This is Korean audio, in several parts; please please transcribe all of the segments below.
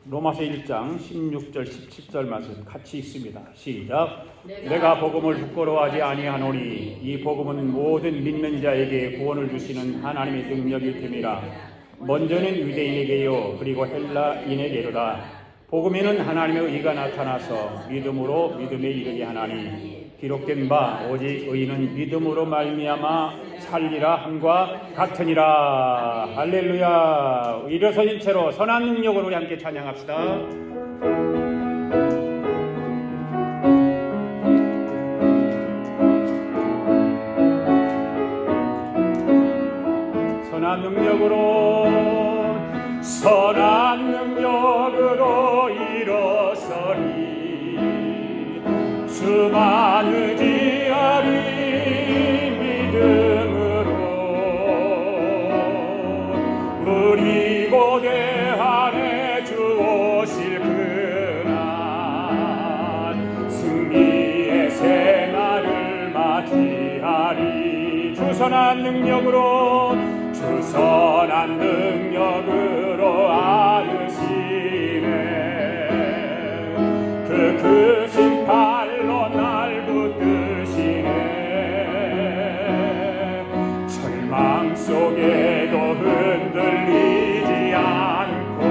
로마서 1장 16절 17절 말씀 같이 읽습니다. 시작. 내가 복음을 부끄러워하지 아니하노니 이 복음은 모든 믿는 자에게 구원을 주시는 하나님의 능력일 됨이라. 먼저는 유대인에게요 그리고 헬라인에게로다. 복음에는 하나님의 의가 나타나서 믿음으로 믿음에 이르게 하나니 기록된 바 오직 의인은 믿음으로 말미암아 살리라 함과 같으니라. 할렐루야. 일어서신 채로 선한 능력으로 우리 함께 찬양합시다. 선한 능력으로 일어서리. 주만 의지하리 믿음으로. 우리 고대 안에 주 오실 그날 승리의 새날을 맞이하리. 주 선한 능력으로 안으시네. 그 크신 팔로 날 붙드시네. 절망 속에도 흔들리지 않고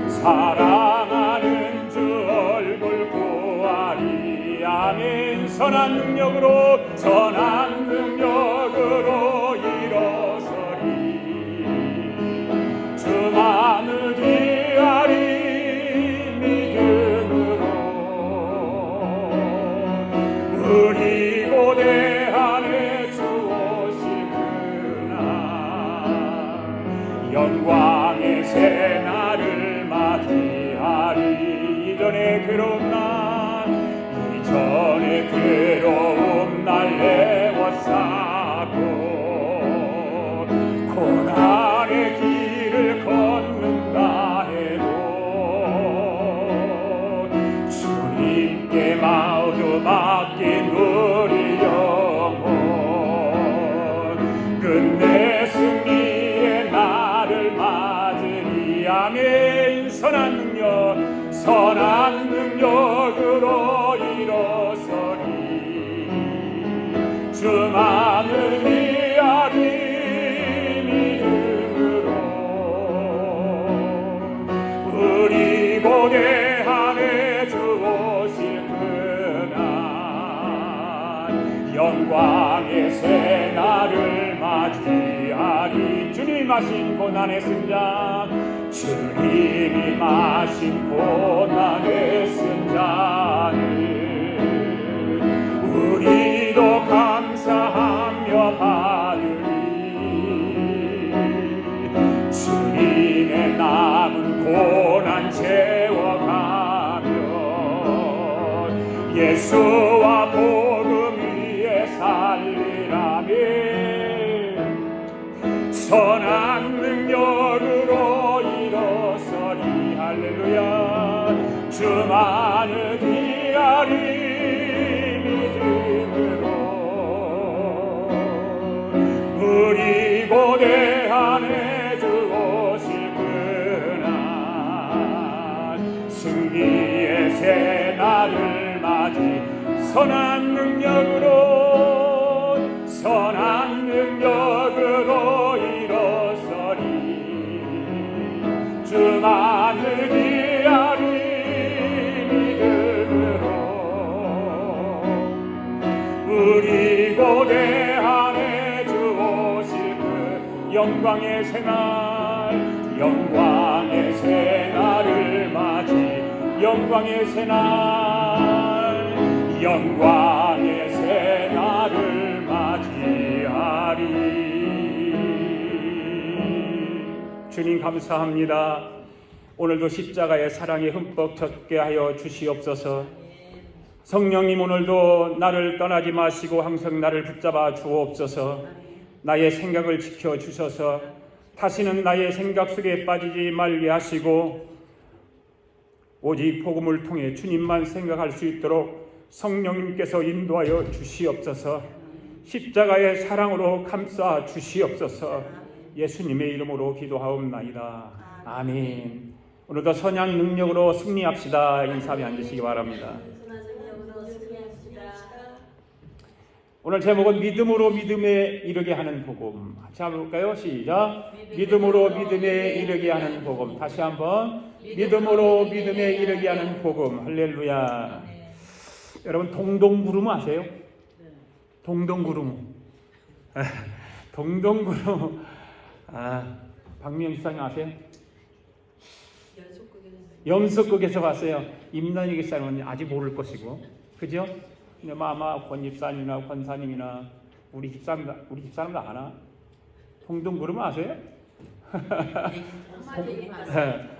사랑하는 주 얼굴 보아리. 아멘. 선한 능력으로 주만 의지하리 믿음으로. 우리 고대 안에 주 오실 그날 영광의 새날을 맞이하리. 이전의 괴로움 날 애워싸고 고난의 길을 걷는다 해도 주님께 마음 맡긴 우리 영혼 끝내 승리의 날을 맞으리. 아멘. 선한 능력으로 일어서리. 주만 의지하리 믿음으로. 우리 고대 안에 주 오실 그날 영광의 새날을 맞이하리. 주님이 마신 고난의 승잔 주님이 마신 고난의 승잔을 우리도 감사하며 받으리. 주님의 남은 고난 채워가며 예수와 복음 위에 살리라며. 선한 능력으로 일어서리. 할렐루야. 주만 의지하리 믿음으로. 우리 고대 안에 주 오실 그날 승리의 새날을 맞이. 선한 능력으로 일어서리. 주만 의지하리 믿음으로. 우리 고대 안에 주 오실 그 영광의 새날을 맞이. 영광의 새날을 맞이하리. 주님 감사합니다. 오늘도 십자가의 사랑에 흠뻑 젖게 하여 주시옵소서. 성령님 오늘도 나를 떠나지 마시고 항상 나를 붙잡아 주옵소서. 나의 생각을 지켜주셔서 다시는 나의 생각 속에 빠지지 말게 하시고 오직 복음을 통해 주님만 생각할 수 있도록 성령님께서 인도하여 주시옵소서. 십자가의 사랑으로 감싸 주시옵소서. 예수님의 이름으로 기도하옵나이다. 아멘. 오늘도 선한 능력으로 승리합시다. 인사에 앉으시기 바랍니다. 오늘 제목은 믿음으로 믿음에 이르게 하는 복음. 같이 한번 볼까요? 시작. 믿음으로 믿음에 이르게 하는 복음. 다시 한번. 믿음으로 믿음에 이르게 하는 복음. 할렐루야. 여러분 동동구름 아세요? 동동구름. 동동구름. 박미영 집사님 아세요? 연속극에서 봤어요. 임난희 집사님은 아직 모를 것이고, 그죠? 근데 아마 권 집사님이나 권사님이나 우리 집사님도 아나? 동동구름 아세요?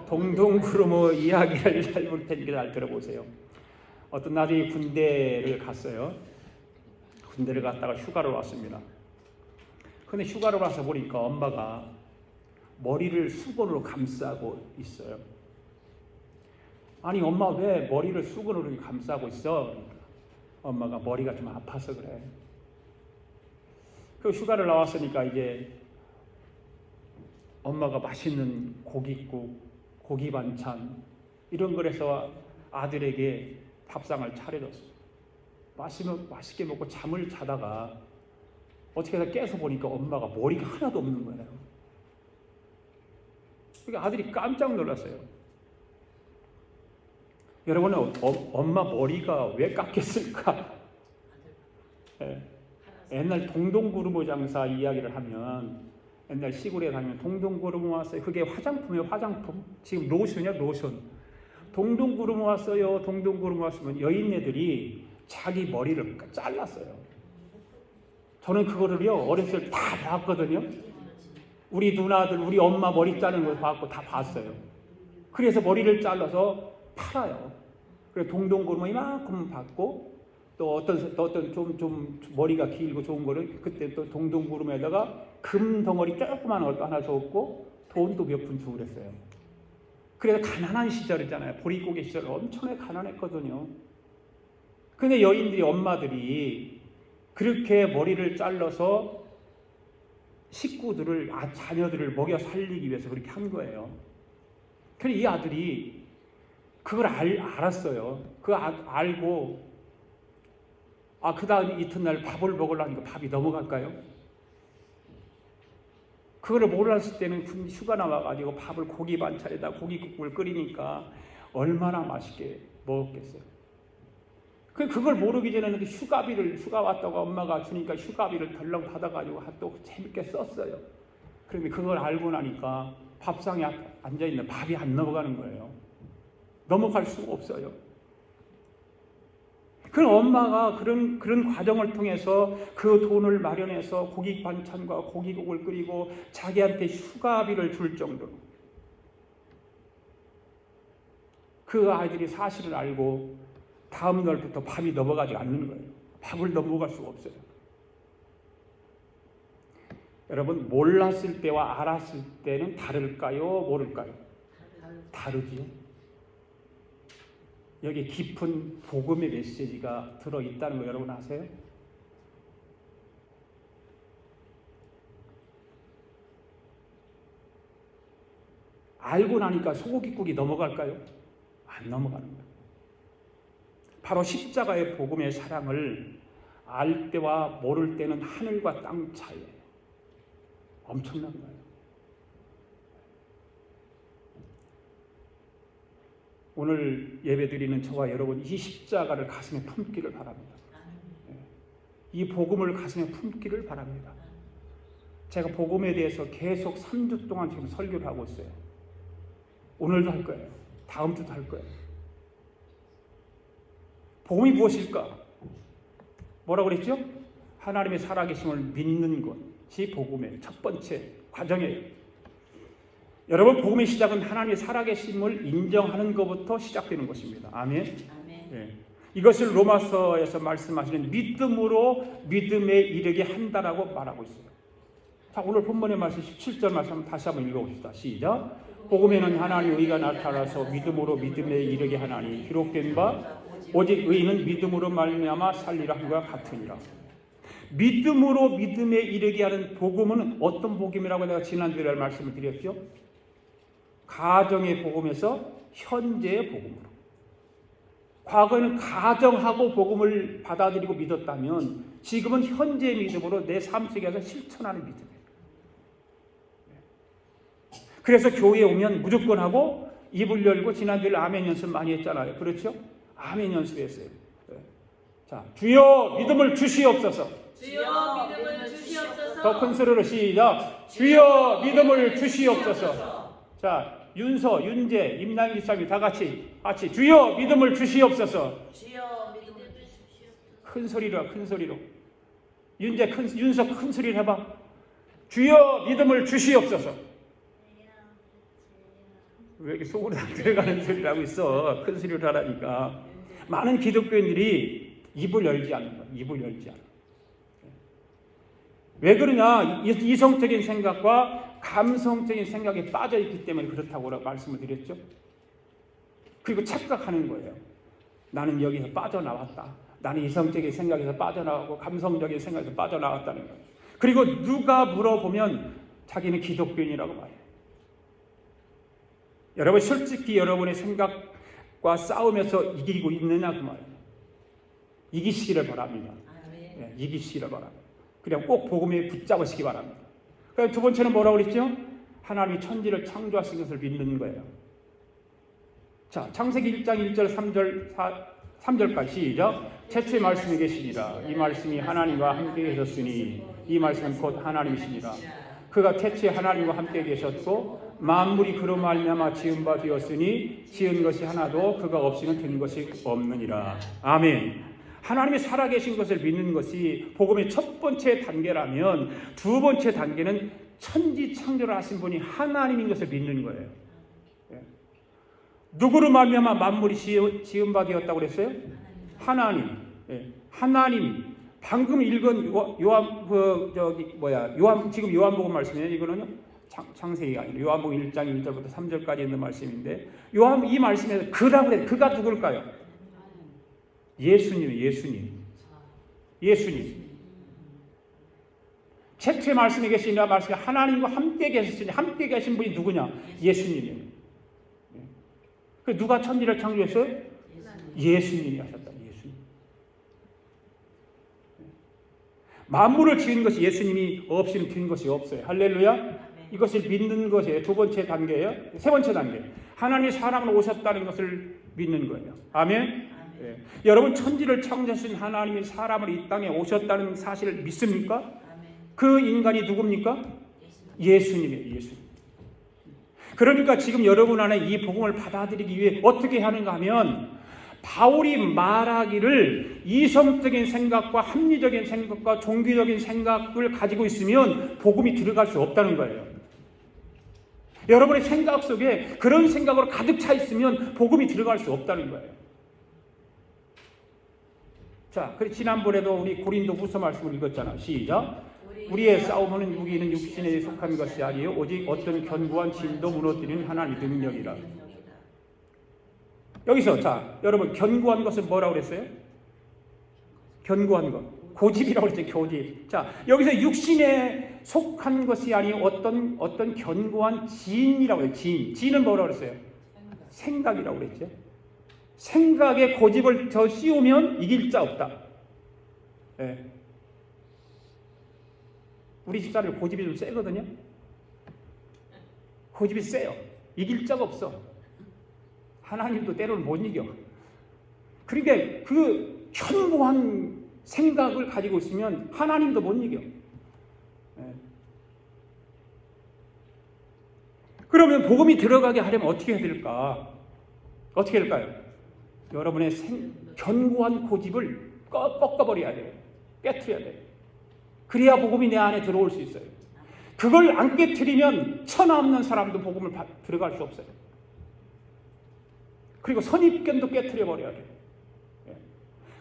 동동구름 이야기를 짧을 테니까 잘 들어보세요. 어떤 날이 군대를 갔어요. 군대를 갔다가 휴가를 왔습니다. 근데 휴가를 와서 보니까 엄마가 머리를 수건으로 감싸고 있어요. 아니 엄마 왜 머리를 수건으로 감싸고 있어? 엄마가 머리가 좀 아파서 그래. 그 휴가를 나왔으니까 이제 엄마가 맛있는 고깃국, 고기 반찬 이런 거에서 아들에게 밥상을 차려줬어요. 맛있게 먹고 잠을 자다가 어떻게 해서 깨서 보니까 엄마가 머리가 하나도 없는 거예요. 그러니까 아들이 깜짝 놀랐어요. 여러분은 엄마 머리가 왜 깎였을까? 옛날 동동구르모 장사 이야기를 하면 옛날 시골에 다니면 동동구르모 왔어요. 그게 화장품이에요. 화장품. 지금 로션이야 로션. 동동구르모 왔어요. 동동구르모 왔으면 여인네들이 자기 머리를 잘랐어요. 저는 그거를요 어렸을 때 다 봤거든요. 우리 누나들 우리 엄마 머리 자르는 거 봤고 다 봤어요. 그래서 머리를 잘라서 팔아요. 그래서 동동구르모 이만큼 받고 또 어떤 좀 머리가 길고 좋은 거를 그때 또 동동구르모에다가 금 덩어리 조그만 거 하나 줬고 돈도 몇 푼 주고 그랬어요. 그래서 가난한 시절이잖아요. 보릿고개 시절 엄청나게 가난했거든요. 근데 여인들이 엄마들이 그렇게 머리를 잘라서 식구들을 자녀들을 먹여 살리기 위해서 그렇게 한 거예요. 그래서 이 아들이 그걸 알았어요. 그거 알고 그 다음 이튿날 밥을 먹으려니까 밥이 넘어갈까요? 그거를 몰랐을 때는 휴가 나와가지고 밥을 고기 반찬에다 고기국을 끓이니까 얼마나 맛있게 먹었겠어요. 그걸 모르기 전에는 휴가 왔다고 엄마가 주니까 휴가비를 덜렁 받아가지고 또 재밌게 썼어요. 그런데 그걸 알고 나니까 밥상에 앉아있는 밥이 안 넘어가는 거예요. 넘어갈 수가 없어요. 그럼 엄마가 그런 과정을 통해서 그 돈을 마련해서 고기 반찬과 고기국을 끓이고 자기한테 휴가비를 줄 정도로 그 아이들이 사실을 알고 다음 날부터 밥이 넘어가지 않는 거예요. 밥을 넘어갈 수가 없어요. 여러분 몰랐을 때와 알았을 때는 다를까요? 모를까요? 다르지요. 여기 깊은 복음의 메시지가 들어있다는 거 여러분 아세요? 알고 나니까 소고기국이 넘어갈까요? 안 넘어가는 거예요. 바로 십자가의 복음의 사랑을 알 때와 모를 때는 하늘과 땅 차이예요. 엄청난 거예요. 오늘 예배드리는 저와 여러분 이 십자가를 가슴에 품기를 바랍니다. 이 복음을 가슴에 품기를 바랍니다. 제가 복음에 대해서 계속 3주 동안 지금 설교를 하고 있어요. 오늘도 할 거예요. 다음 주도 할 거예요. 복음이 무엇일까? 뭐라고 그랬죠? 하나님의 살아계심을 믿는 것이 복음의 첫 번째 과정이에요. 여러분 복음의 시작은 하나님의 살아계심을 인정하는 것부터 시작되는 것입니다. 아멘. 네. 이것을 로마서에서 말씀하시는 믿음으로 믿음에 이르게 한다라고 말하고 있어요. 자, 오늘 본문의 말씀 17절 말씀 다시 한번 읽어봅시다. 시작. 복음에는 하나님의 의가 나타나서 믿음으로 믿음에 이르게 하나니 기록된 바 오직 의인은 믿음으로 말미암아 살리라 함과 같으니라. 믿음으로 믿음에 이르게 하는 복음은 어떤 복음이라고 내가 지난주에 말씀을 드렸죠? 가정의 복음에서 현재의 복음으로. 과거에는 가정하고 복음을 받아들이고 믿었다면 지금은 현재의 믿음으로 내 삶 속에서 실천하는 믿음이에요. 그래서 교회에 오면 무조건 하고 입을 열고 지난주에 아멘 연습 많이 했잖아요. 그렇죠? 아멘 연습했어요. 자, 주여 믿음을 주시옵소서. 주여 믿음을 주시옵소서. 더 큰 소리로 시작. 주여 믿음을 주시옵소서. 자, 윤서, 윤재, 임남 기사님 다 같이 주여 믿음을 주시옵소서. 주여 믿음을 주시옵소서. 큰 소리로. 윤서 큰 소리를 해봐. 주여 믿음을 주시옵소서. 왜 이렇게 속으로 안 들어가는 소리를 하고 있어? 큰 소리를 하라니까. 많은 기독교인들이 입을 열지 않는 거야. 입을 열지 않아. 왜 그러냐? 이성적인 생각과 감성적인 생각에 빠져 있기 때문에 그렇다고 말씀을 드렸죠. 그리고 착각하는 거예요. 나는 여기서 빠져나왔다. 나는 이성적인 생각에서 빠져나가고 감성적인 생각에서 빠져나왔다는 거예요. 그리고 누가 물어보면 자기는 기독교인이라고 말해요. 여러분 솔직히 여러분의 생각과 싸우면서 이기고 있느냐 그 말이에요. 이기시기를 바랍니다. 네, 이기시기를 바랍니다. 그냥 꼭 복음에 붙잡으시기 바랍니다. 그럼 두 번째는 뭐라고 그랬죠? 하나님이 천지를 창조하신 것을 믿는 거예요. 자, 창세기 1장 1절 3절까지 시작. 최초의 말씀이 계시니라. 이 말씀이 하나님과 함께 계셨으니 이 말씀은 곧 하나님이시니라. 그가 태초에 하나님과 함께 계셨고 만물이 그로 말미암아 지은 바 되었으니 지은 것이 하나도 그가 없이는 된 것이 없느니라. 아멘. 하나님이 살아계신 것을 믿는 것이 복음의 첫 번째 단계라면 두 번째 단계는 천지 창조를 하신 분이 하나님인 것을 믿는 거예요. 누구로 말미암아 만물이 지은 바 되었다고 그랬어요? 하나님. 하나님. 방금 읽은 지금 요한복음 말씀이에요. 이거는요. 창세기가 아니라 요한복음 1장 1절부터 3절까지 있는 말씀인데 이 말씀에서 그라고 그래. 그가 누굴까요? 예수님. 최초의 말씀에 계시니라 말씀이 하나님과 함께 계셨으니 함께 계신 분이 누구냐? 예수님이에요. 그 누가 천지를 창조했어요? 예수님이 하셨다. 예수님. 만물을 지은 것이 예수님이 없이는 된 것이 없어요. 할렐루야. 이것을 믿는 것이에요. 두 번째 단계예요. 세 번째 단계. 하나님이 사람으로 오셨다는 것을 믿는 거예요. 아멘. 네. 여러분 천지를 창조하신 하나님이 사람을 이 땅에 오셨다는 사실을 믿습니까? 아멘. 그 인간이 누굽니까? 예수님이에요. 예수님. 그러니까 지금 여러분 안에 이 복음을 받아들이기 위해 어떻게 하는가 하면 바울이 말하기를 이성적인 생각과 합리적인 생각과 종교적인 생각을 가지고 있으면 복음이 들어갈 수 없다는 거예요. 여러분의 생각 속에 그런 생각으로 가득 차 있으면 복음이 들어갈 수 없다는 거예요. 자, 그리고 지난번에도 우리 고린도후서 말씀을 읽었잖아. 시작. 우리의 싸움은 무기는 육신에 속한 것이 아니요 오직 어떤 견고한 진도 무너뜨리는 하나님의 능력이라. 여기서 자, 여러분 견고한 것은 뭐라고 그랬어요? 견고한 것. 고집이라고 그랬죠. 고집. 자, 여기서 육신에 속한 것이 아니요 어떤 견고한 진이라고 해요. 진은 뭐라고 그랬어요? 생각이라고 그랬죠. 생각에 고집을 더 씌우면 이길 자 없다. 네. 우리 집사람이 고집이 좀 세거든요. 고집이 세요. 이길 자가 없어. 하나님도 때로는 못 이겨. 그러니까 그 견고한 생각을 가지고 있으면 하나님도 못 이겨. 네. 그러면 복음이 들어가게 하려면 어떻게 해야 될까? 어떻게 될까요? 여러분의 견고한 고집을 꺾어버려야 돼요. 깨트려야 돼요. 그래야 복음이 내 안에 들어올 수 있어요. 그걸 안 깨트리면 천하 없는 사람도 복음을 들어갈 수 없어요. 그리고 선입견도 깨트려버려야 돼요.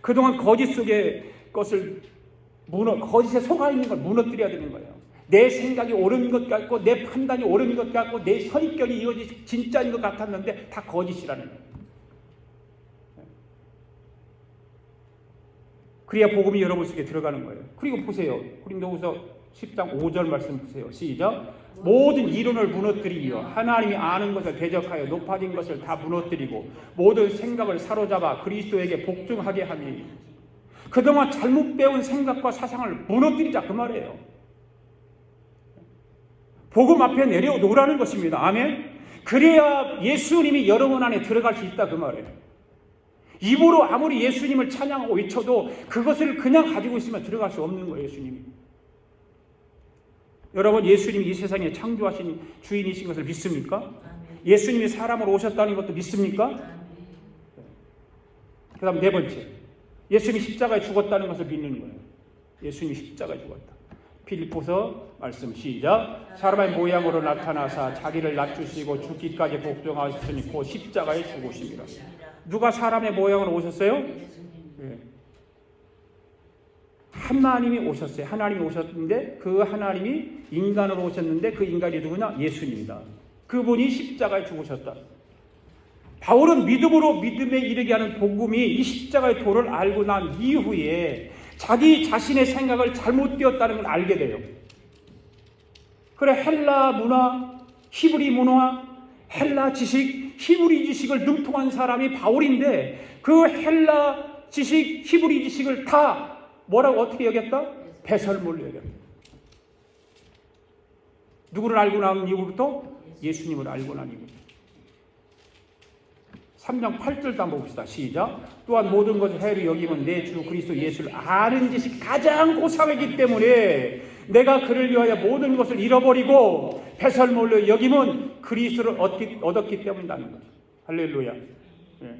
그동안 거짓 속의 것을 거짓에 속아 있는 걸 무너뜨려야 되는 거예요. 내 생각이 옳은 것 같고 내 판단이 옳은 것 같고 내 선입견이 이어지 진짜인 것 같았는데 다 거짓이라는 거예요. 그래야 복음이 여러분 속에 들어가는 거예요. 그리고 보세요. 고린도후서 10장 5절 말씀 보세요. 시작. 모든 이론을 무너뜨리며 하나님이 아는 것을 대적하여 높아진 것을 다 무너뜨리고 모든 생각을 사로잡아 그리스도에게 복종하게 하니 그동안 잘못 배운 생각과 사상을 무너뜨리자 그 말이에요. 복음 앞에 내려놓으라는 것입니다. 아멘. 그래야 예수님이 여러분 안에 들어갈 수 있다 그 말이에요. 입으로 아무리 예수님을 찬양하고 외쳐도 그것을 그냥 가지고 있으면 들어갈 수 없는 거예요. 예수님이. 여러분 예수님이 이 세상에 창조하신 주인이신 것을 믿습니까? 예수님이 사람으로 오셨다는 것도 믿습니까? 그 다음 네 번째, 예수님이 십자가에 죽었다는 것을 믿는 거예요. 예수님이 십자가에 죽었다. 필립보서 말씀 시작. 사람의 모양으로 나타나사 자기를 낮추시고 죽기까지 복종하셨으니 곧 십자가에 죽으십니다. 누가 사람의 모양으로 오셨어요? 네. 하나님이 오셨어요. 하나님이 오셨는데 그 하나님이 인간으로 오셨는데 그 인간이 누구냐? 예수님이다. 그분이 십자가에 죽으셨다. 바울은 믿음으로 믿음에 이르게 하는 복음이 이 십자가의 도를 알고 난 이후에 자기 자신의 생각을 잘못되었다는 걸 알게 돼요. 그래 헬라 문화, 히브리 문화, 헬라 지식, 히브리 지식을 능통한 사람이 바울인데 그 헬라 지식, 히브리 지식을 다 뭐라고 어떻게 여겼다? 배설물로 여겼다. 누구를 알고 난 이후부터? 예수님을 알고 난 이후부터. 3장 8절도 한번 봅시다. 시작. 또한 모든 것을 해로 여기면 내 주 그리스도 예수를 아는 것이 가장 고상이기 때문에 내가 그를 위하여 모든 것을 잃어버리고 배설물로 여기면 그리스도를 얻었기 때문이라는 거죠. 할렐루야. 네.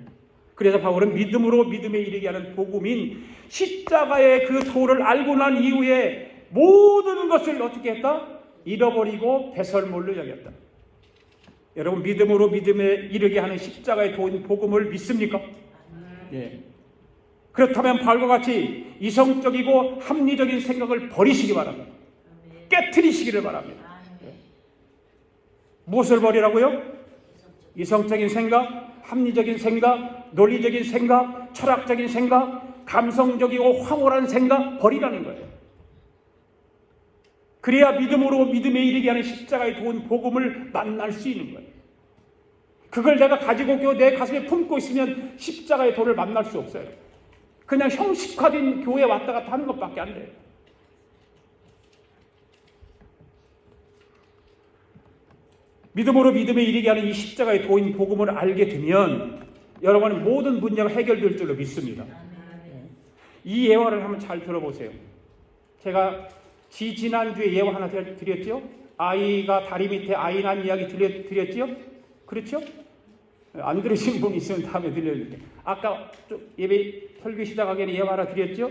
그래서 바울은 믿음으로 믿음에 이르게 하는 복음인 십자가의 그 도를 알고 난 이후에 모든 것을 어떻게 했다? 잃어버리고 배설물로 여겼다. 여러분 믿음으로 믿음에 이르게 하는 십자가의 도인 복음을 믿습니까? 예. 그렇다면 바울과 같이 이성적이고 합리적인 생각을 버리시기 바랍니다. 깨트리시기를 바랍니다. 예. 무엇을 버리라고요? 이성적인 생각, 합리적인 생각, 논리적인 생각, 철학적인 생각, 감성적이고 황홀한 생각 버리라는 거예요. 그래야 믿음으로 믿음에 이르게 하는 십자가의 도운 복음을 만날 수 있는 거예요. 그걸 내가 가지고 내 가슴에 품고 있으면 십자가의 도를 만날 수 없어요. 그냥 형식화된 교회에 왔다 갔다 하는 것밖에 안 돼요. 믿음으로 믿음에 이르게 하는 이 십자가의 도인 복음을 알게 되면 여러분은 모든 문제가 해결될 줄로 믿습니다. 이 예화를 한번 잘 들어보세요. 제가 지난주에 예화 하나 드렸죠? 아이가 다리 밑에 아이 난 이야기 드렸죠? 그렇죠? 안 들으신 분 있으면 다음에 들려드릴게요. 아까 예배 설교 시작하기 전에 예화 하나 드렸죠?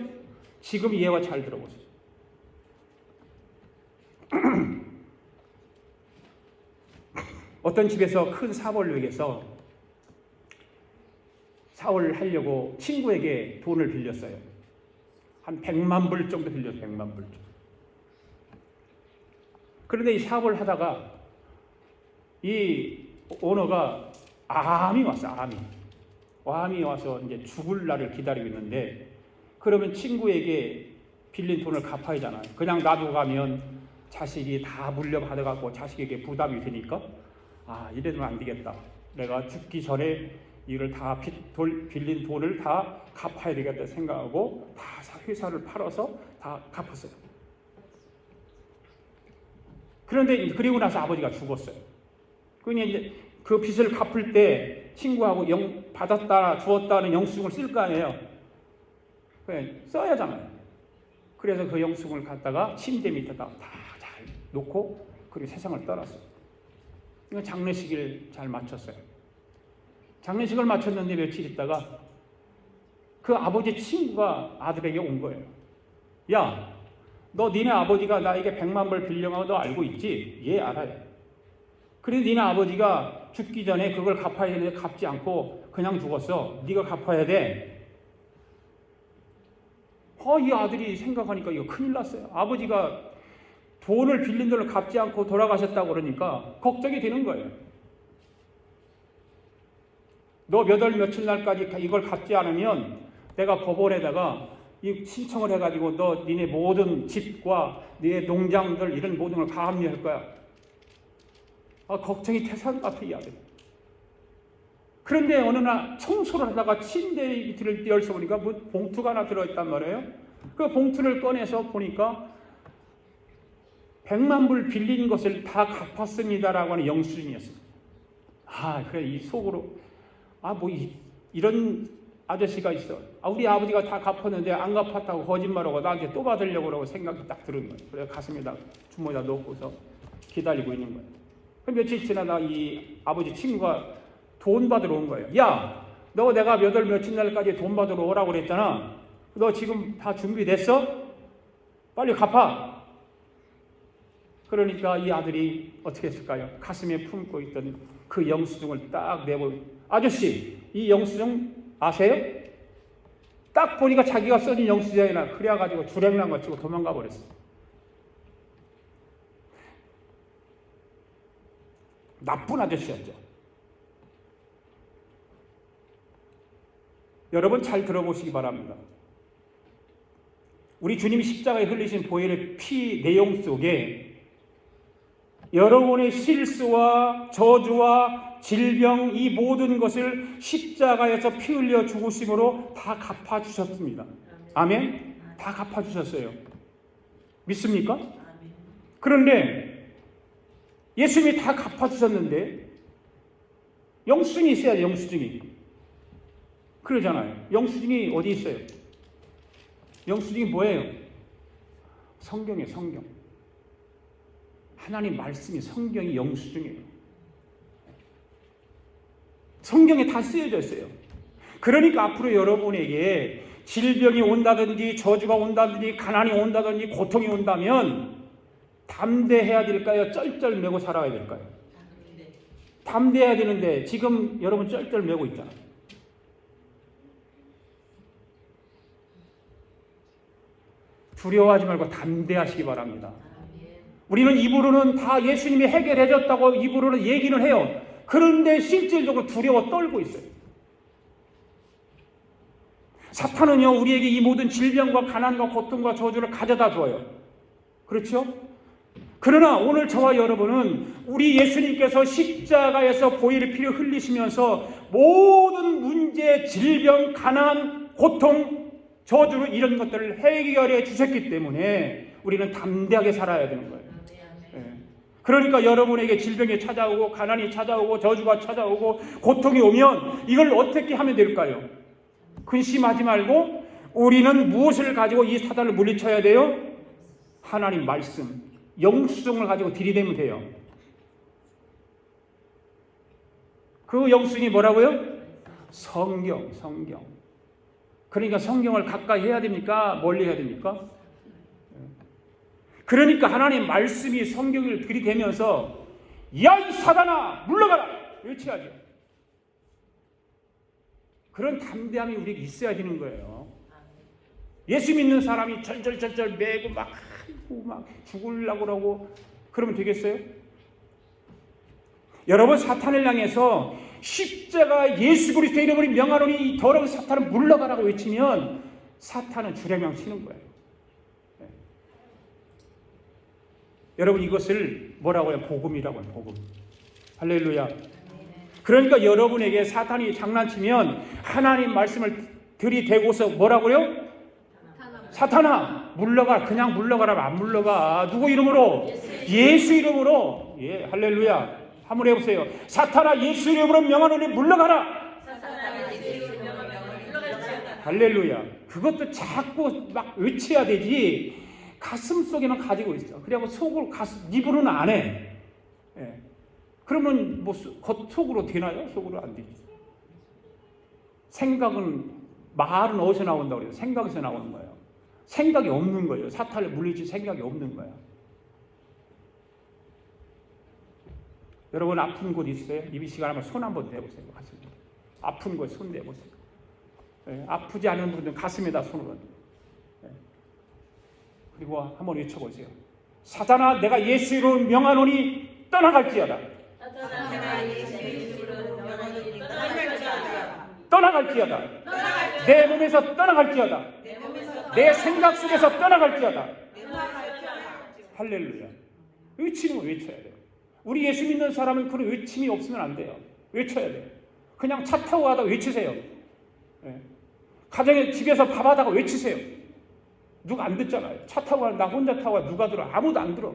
지금 이 예화 잘 들어보세요. 어떤 집에서 큰 사업을 위해서 사업을 하려고 친구에게 돈을 빌렸어요. 한 100만 불 정도 빌렸어요. 100만 불 정도. 그런데 이 사업을 하다가 이 오너가 암이 왔어. 암이 와서 이제 죽을 날을 기다리고 있는데 그러면 친구에게 빌린 돈을 갚아야 하잖아요. 그냥 놔두고 가면 자식이 다 물려받아갖고 자식에게 부담이 되니까 이래도 안 되겠다. 내가 죽기 전에 이를 다 빌린 돈을 다 갚아야 되겠다 생각하고 다 회사를 팔아서 다 갚았어요. 그런데 그리고 나서 아버지가 죽었어요. 그러니 이제 그 빚을 갚을 때 친구하고 받았다 주었다는 영수증을 쓸 거 아니에요. 써야 하잖아요. 그래서 그 영수증을 갖다가 침대 밑에다 다 잘 놓고 그리고 세상을 떠났어요. 이거 장례식을 잘 마쳤어요. 장례식을 마쳤는데 며칠 있다가 그 아버지 친구가 아들에게 온 거예요. 야, 너 니네 아버지가 나에게 100만 불 빌려간 거 너 알고 있지? 예, 알아요. 그래서 니네 아버지가 죽기 전에 그걸 갚아야 되는데 갚지 않고 그냥 죽었어. 네가 갚아야 돼. 이 아들이 생각하니까 이거 큰일 났어요. 아버지가 돈을 빌린 돈을 갚지 않고 돌아가셨다고 그러니까 걱정이 되는 거예요. 너 몇 월 며칠 날까지 이걸 갚지 않으면 내가 법원에다가 이 신청을 해가지고 너 니네 모든 집과 니네 농장들 이런 모든 걸 다 합류할 거야. 걱정이 태산 같아 이 아들. 그런데 어느 날 청소를 하다가 침대 밑을 띄어서 보니까 뭐 봉투가 하나 들어있단 말이에요. 그 봉투를 꺼내서 보니까 100만 불 빌린 것을 다 갚았습니다라고 하는 영수증이었어요. 그래 이 속으로 이런 아저씨가 있어. 우리 아버지가 다 갚았는데 안 갚았다고 거짓말하고 나한테 또 받으려고 그러고 생각이 딱 드는 거예요. 그래서 가슴에다 주머니에다 넣고서 기다리고 있는 거예요. 며칠 지나다 이 아버지 친구가 돈 받으러 온 거예요. 야, 너 내가 몇 월 며칠 날까지 돈 받으러 오라고 그랬잖아. 너 지금 다 준비됐어? 빨리 갚아. 그러니까 이 아들이 어떻게 했을까요? 가슴에 품고 있던 그 영수증을 딱 내고, 아저씨, 이 영수증 아세요? 딱 보니까 자기가 써진 영수증이나 그래가지고 주랭랑 거치고 도망가 버렸어. 나쁜 아저씨였죠. 여러분 잘 들어보시기 바랍니다. 우리 주님이 십자가에 흘리신 보혈의 피 내용 속에 여러분의 실수와 저주와 질병 이 모든 것을 십자가에서 피 흘려 죽으심으로 다 갚아주셨습니다. 아멘? 다 갚아주셨어요. 믿습니까? 그런데 예수님이 다 갚아주셨는데 영수증이 있어야 영수증이. 그러잖아요. 영수증이 어디 있어요? 영수증이 뭐예요? 성경이에요. 성경. 하나님 말씀이 성경이 영수증이에요. 성경에 다 쓰여져 있어요. 그러니까 앞으로 여러분에게 질병이 온다든지 저주가 온다든지 가난이 온다든지 고통이 온다면 담대해야 될까요? 쩔쩔매고 살아야 될까요? 담대해야 되는데 지금 여러분 쩔쩔매고 있잖아요. 두려워하지 말고 담대하시기 바랍니다. 우리는 입으로는 다 예수님이 해결해줬다고 입으로는 얘기는 해요. 그런데 실질적으로 두려워 떨고 있어요. 사탄은요 우리에게 이 모든 질병과 가난과 고통과 저주를 가져다 줘요. 그렇죠? 그러나 오늘 저와 여러분은 우리 예수님께서 십자가에서 보혈의 피를 흘리시면서 모든 문제, 질병, 가난, 고통, 저주 이런 것들을 해결해 주셨기 때문에 우리는 담대하게 살아야 되는 거예요. 그러니까 여러분에게 질병이 찾아오고 가난이 찾아오고 저주가 찾아오고 고통이 오면 이걸 어떻게 하면 될까요? 근심하지 말고 우리는 무엇을 가지고 이 사단을 물리쳐야 돼요? 하나님 말씀, 영수증을 가지고 들이대면 돼요. 그 영수증이 뭐라고요? 성경. 그러니까 성경을 가까이 해야 됩니까? 멀리 해야 됩니까? 그러니까 하나님 말씀이 성경을 들이대면서 야 이 사단아 물러가라 외쳐야죠. 그런 담대함이 우리에게 있어야 되는 거예요. 예수 믿는 사람이 절절절절 매고 막 죽으려고 그러고 그러면 되겠어요? 여러분 사탄을 향해서 십자가 예수 그리스도 이름으로 명하노니 이 더러운 사탄을 물러가라고 외치면 사탄은 주례명 치는 거예요. 네. 여러분 이것을 뭐라고 해요? 복음이라고 해요. 복음. 할렐루야. 그러니까 여러분에게 사탄이 장난치면 하나님 말씀을 들이대고서 뭐라고요? 사탄아 물러가. 그냥 물러가라면 안 물러가. 누구 이름으로? 예수 이름으로. 예, 할렐루야. 한번 해보세요. 사탄아 예수 이름으로 명하노니 물러가라. 할렐루야. 그것도 자꾸 막 외쳐야 되지 가슴 속에는 가지고 있어. 그리고 속으로 입으로는 안 해. 예. 그러면 뭐 속으로 되나요? 속으로 안 되지. 생각은 말은 어디서 나온다고 그래요? 생각에서 나오는 거예요. 생각이 없는 거예요. 사탄을 물리칠 생각이 없는 거예요. 여러분 아픈 곳 있어요? 이 시간에 손 한번 대보세요. 가슴에. 아픈 곳 손 대보세요. 네, 아프지 않은 분들은 가슴에다 손을 네. 그리고 한번 외쳐보세요. 사탄아 내가 예수 이름으로 명하노니 떠나갈지어다. 떠나갈지어다. 내 몸에서 떠나갈지어다. 내 생각 속에서 떠나갈지어다. 할렐루야. 외치는 거 외쳐야 돼요. 우리 예수 믿는 사람은 그런 외침이 없으면 안 돼요. 외쳐야 돼요. 그냥 차 타고 가다가 외치세요. 예. 가정에 집에서 밥하다가 외치세요. 누가 안 듣잖아요. 차 타고 가는 나 혼자 타고 가 누가 들어? 아무도 안 들어.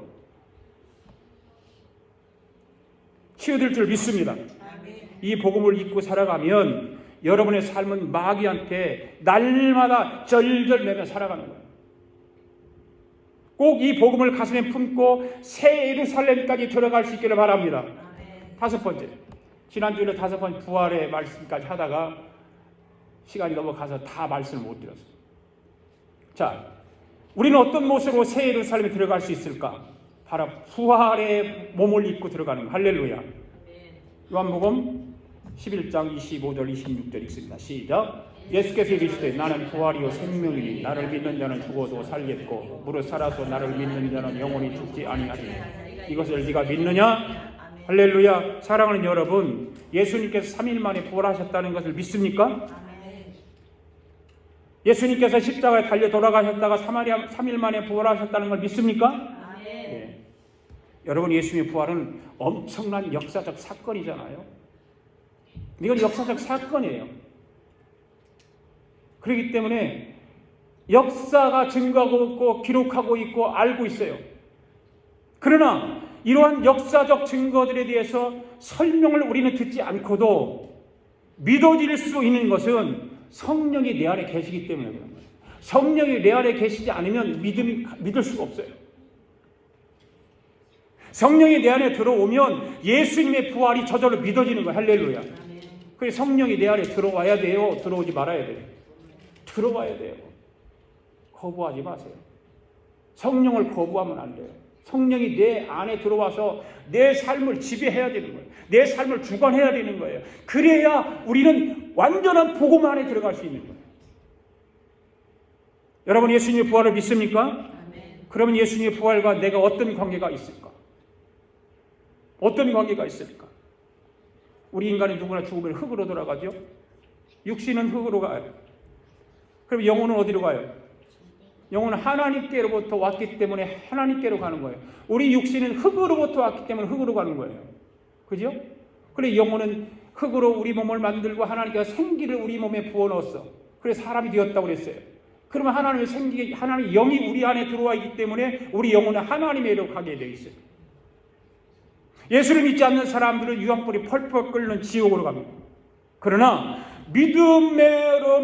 치유될 줄 믿습니다. 이 복음을 잊고 살아가면 여러분의 삶은 마귀한테 날마다 절절매며 살아가는 거예요. 꼭 이 복음을 가슴에 품고 새 예루살렘까지 들어갈 수 있기를 바랍니다. 다섯 번째, 지난주에 다섯 번째 부활의 말씀까지 하다가 시간이 넘어가서 다 말씀을 못 드렸어요. 자, 우리는 어떤 모습으로 새 예루살렘에 들어갈 수 있을까? 바로 부활의 몸을 입고 들어가는 거. 할렐루야. 요한복음 11장 25절 26절 읽습니다. 시작. 예수께서 이르시되 나는 부활이요 생명이니 나를 믿는 자는 죽어도 살겠고 무릇 살아서 나를 믿는 자는 영원히 죽지 아니하리니 이것을 네가 믿느냐? 할렐루야. 사랑하는 여러분, 예수님께서 3일 만에 부활하셨다는 것을 믿습니까? 예수님께서 십자가에 달려 돌아가셨다가 3일 만에 부활하셨다는 걸 믿습니까? 네. 여러분, 예수님의 부활은 엄청난 역사적 사건이잖아요. 이건 역사적 사건이에요. 그렇기 때문에 역사가 증거하고 있고 기록하고 있고 알고 있어요. 그러나 이러한 역사적 증거들에 대해서 설명을 우리는 듣지 않고도 믿어질 수 있는 것은 성령이 내 안에 계시기 때문에 그런 거예요. 성령이 내 안에 계시지 않으면 믿을 수가 없어요. 성령이 내 안에 들어오면 예수님의 부활이 저절로 믿어지는 거예요. 할렐루야. 그래서 성령이 내 안에 들어와야 돼요? 들어오지 말아야 돼요? 들어와야 돼요. 거부하지 마세요. 성령을 거부하면 안 돼요. 성령이 내 안에 들어와서 내 삶을 지배해야 되는 거예요. 내 삶을 주관해야 되는 거예요. 그래야 우리는 완전한 복음 안에 들어갈 수 있는 거예요. 여러분, 예수님의 부활을 믿습니까? 그러면 예수님의 부활과 내가 어떤 관계가 있을까? 어떤 관계가 있을까? 우리 인간이 누구나 죽으면 흙으로 돌아가죠? 육신은 흙으로 가요. 그럼 영혼은 어디로 가요? 영혼은 하나님께로부터 왔기 때문에 하나님께로 가는 거예요. 우리 육신은 흙으로부터 왔기 때문에 흙으로 가는 거예요. 그죠? 그래 영혼은 흙으로 우리 몸을 만들고 하나님께서 생기를 우리 몸에 부어넣었어. 그래서 사람이 되었다고 그랬어요. 그러면 하나님의 영이 우리 안에 들어와 있기 때문에 우리 영혼은 하나님의로 가게 되어 있어요. 예수를 믿지 않는 사람들은 유황불이 펄펄 끓는 지옥으로 갑니다. 그러나 믿음으로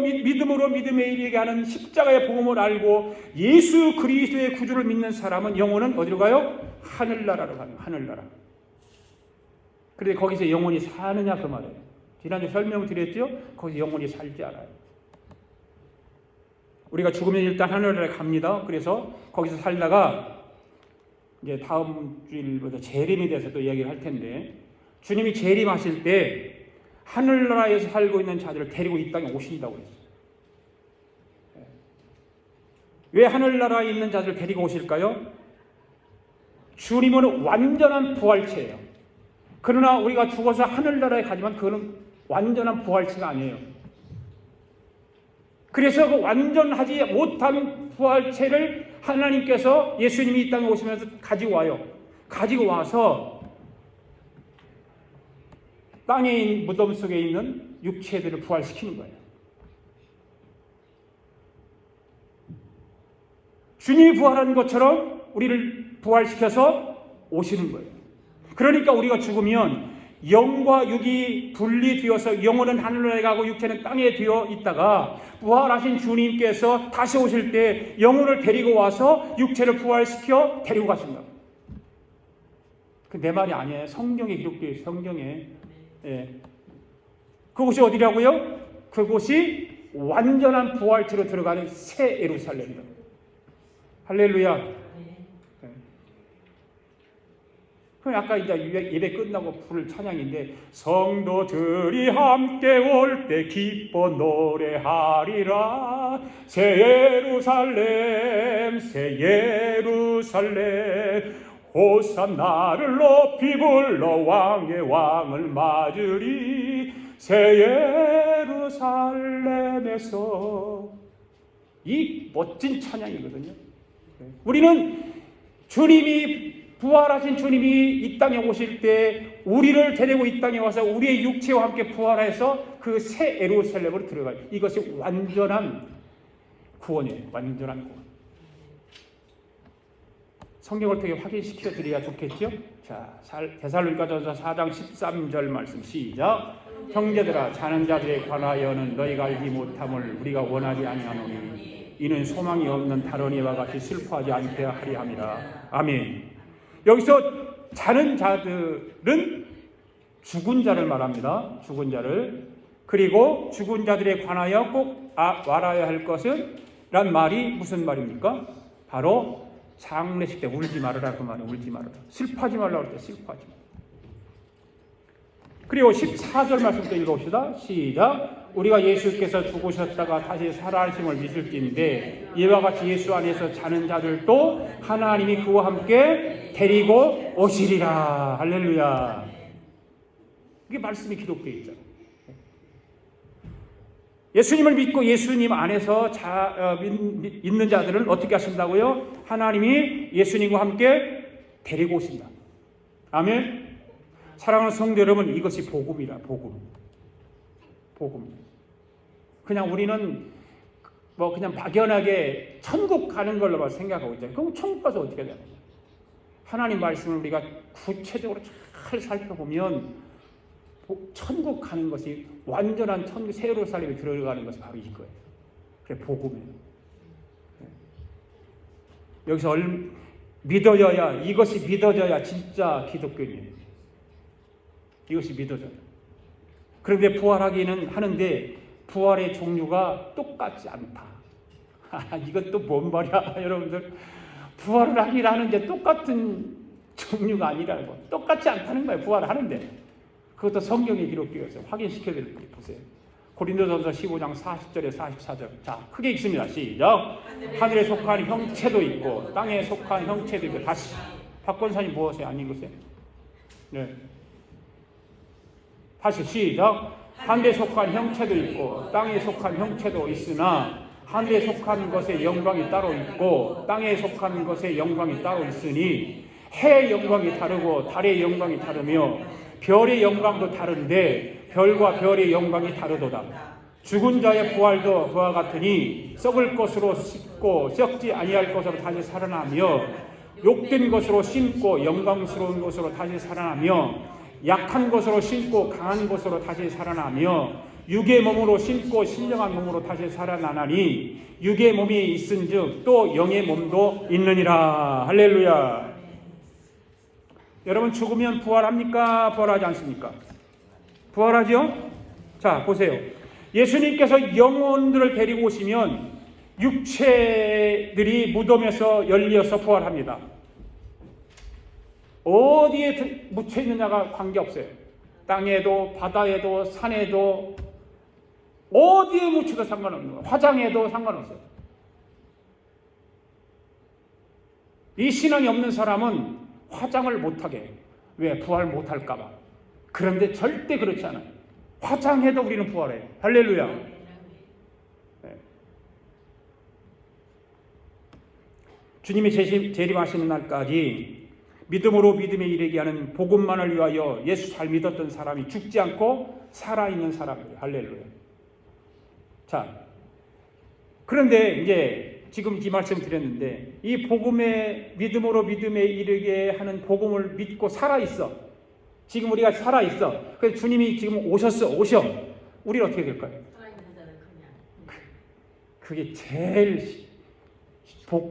믿음에 이르게 하는 십자가의 복음을 알고 예수 그리스도의 구주를 믿는 사람은 영혼은 어디로 가요? 하늘나라로 가요. 하늘나라. 그런데 거기서 영혼이 사느냐 그 말이에요. 지난주에 설명을 드렸죠? 거기서 영혼이 살지 않아요. 우리가 죽으면 일단 하늘나라에 갑니다. 그래서 거기서 살다가 이제 다음 주일부터 재림에 대해서 또 이야기를 할 텐데, 주님이 재림하실 때 하늘나라에서 살고 있는 자들을 데리고 이 땅에 오신다고 했어요. 왜 하늘나라에 있는 자들을 데리고 오실까요? 주님은 완전한 부활체예요. 그러나 우리가 죽어서 하늘나라에 가지만 그거는 완전한 부활체가 아니에요. 그래서 그 완전하지 못한 부활체를 하나님께서 예수님이 이 땅에 오시면서 가지고 와요. 가지고 와서 땅에 무덤 속에 있는 육체들을 부활시키는 거예요. 주님이 부활한 것처럼 우리를 부활시켜서 오시는 거예요. 그러니까 우리가 죽으면 영과 육이 분리되어서 영혼은 하늘나라에 가고 육체는 땅에 되어 있다가 부활하신 주님께서 다시 오실 때 영혼을 데리고 와서 육체를 부활시켜 데리고 가신다. 그 내 말이 아니에요. 성경에 기록되어 있어요. 성경에. 예. 그곳이 어디라고요? 그곳이 완전한 부활체로 들어가는 새 예루살렘이다. 할렐루야. 그럼 아까 이제 예배 끝나고 부를 찬양인데, 성도들이 함께 올 때 기뻐 노래하리라. 새 예루살렘 새 예루살렘 호산나를 높이 불러 왕의 왕을 맞으리. 새 예루살렘에서 이 멋진 찬양이거든요. 우리는 주님이 부활하신 주님이 이 땅에 오실 때 우리를 데리고 이 땅에 와서 우리의 육체와 함께 부활해서 그 새 예루살렘으로 들어가요. 이것이 완전한 구원이에요. 완전한 구원. 성경을 어떻게 확인시켜 드려야 좋겠죠? 자, 데살로니가전서 4장 13절 말씀 시작. 형제들아, 자는 자들에 관하여는 너희가 알지 못함을 우리가 원하지 아니하노니 이는 소망이 없는 다른 이와 같이 슬퍼하지 않게 하리 함이라. 아멘. 여기서 자는 자들은 죽은 자를 말합니다. 죽은 자를. 그리고 죽은 자들에 관하여 꼭 알아야 할 것은 란 말이 무슨 말입니까? 바로 장례식 때 울지 말아라 그 말이에요. 울지 말아라. 슬퍼하지 말라고 할 때 슬퍼하지 말아라. 그리고 14절 말씀부터 읽어봅시다. 시작. 우리가 예수께서 죽으셨다가 다시 살아나심을 믿을진데 이와 같이 예수 안에서 자는 자들도 하나님이 그와 함께 데리고 오시리라. 할렐루야. 이게 말씀이 기록되어 있잖아요. 예수님을 믿고 예수님 안에서 있는 자들은 어떻게 하신다고요? 하나님이 예수님과 함께 데리고 오신다. 아멘. 사랑하는 성도 여러분, 이것이 복음이라. 복음. 그냥 우리는 그냥 막연하게 천국 가는 걸로만 생각하고 있잖아요. 그럼 천국 가서 어떻게 되냐? 하나님 말씀을 우리가 구체적으로 잘 살펴보면 천국 가는 것이 완전한 천국 새 예루살렘에 들어가는 것이 바로 이거예요. 그게 복음이에요. 여기서 믿어져야, 이것이 믿어져야 진짜 기독교인이에요. 이것이 믿어져요. 그런데 부활하기는 하는데 부활의 종류가 똑같지 않다. 이건 또 뭔 말이야, 여러분들? 부활을 하긴 하는데 똑같은 종류가 아니라는 거. 똑같지 않다는 거예요. 부활을 하는데. 그것도 성경에 기록되어 있어요. 확인시켜 드릴 거 보세요. 고린도전서 15장 40절에 44절. 자, 크게 읽습니다. 시작. 하늘에 속한 형체도 있고 땅에 속한 형체도 있고. 다시 박권사님 무엇에 안 읽으세요? 네. 다시 시작. 하늘에 속한 형체도 있고 땅에 속한 형체도 있으나 하늘에 속한 것의 영광이 따로 있고 땅에 속한 것의 영광이 따로 있으니 해의 영광이 다르고 달의 영광이 다르며 별의 영광도 다른데 별과 별의 영광이 다르도다. 죽은 자의 부활도 그와 같으니 썩을 것으로 씻고 썩지 아니할 것으로 다시 살아나며 욕된 것으로 심고 영광스러운 것으로 다시 살아나며 약한 것으로 심고 강한 것으로 다시 살아나며 육의 몸으로 심고 신령한 몸으로 다시 살아나나니 육의 몸이 있은즉 또 영의 몸도 있느니라. 할렐루야. 여러분, 죽으면 부활합니까? 부활하지 않습니까? 부활하죠? 자, 보세요. 예수님께서 영혼들을 데리고 오시면 육체들이 무덤에서 열려서 부활합니다. 어디에 묻혀 있느냐가 관계없어요. 땅에도 바다에도 산에도 어디에 묻혀도 상관없는 거예요. 화장에도 상관없어요. 이 신앙이 없는 사람은 화장을 못하게 해요. 왜? 부활 못할까 봐. 그런데 절대 그렇지 않아요. 화장해도 우리는 부활해요. 할렐루야. 네. 주님이 재림하시는 날까지 믿음으로 믿음에 이르게 하는 복음만을 위하여 예수 잘 믿었던 사람이 죽지 않고 살아있는 사람이에요. 할렐루야. 자, 그런데 이제 지금 이 말씀 드렸는데 이 복음의 믿음으로 믿음에 이르게 하는 복음을 믿고 살아있어. 지금 우리가 살아있어. 그래서 주님이 지금 오셔. 우리는 어떻게 될까요? 그게 제일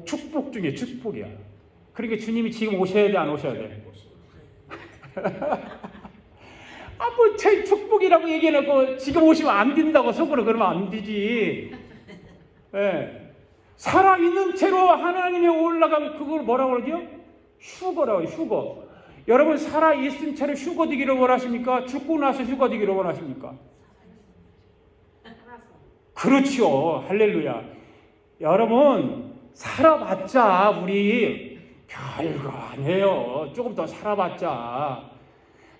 축복 중에 축복이야. 그러니까 주님이 지금 오셔야 돼, 안 오셔야 돼? 뭐 제 축복이라고 얘기해놓고 지금 오시면 안 된다고 속으로 그러면 안 되지. 네. 살아있는 채로 하나님에 올라가면 그걸 뭐라고 그러죠? 휴거라고 해요. 휴거. 여러분, 살아있은 채로 휴거 되기를 원하십니까? 죽고 나서 휴거 되기를 원하십니까? 그렇죠. 할렐루야. 여러분, 살아봤자 우리 별거 아니에요. 조금 더 살아봤자.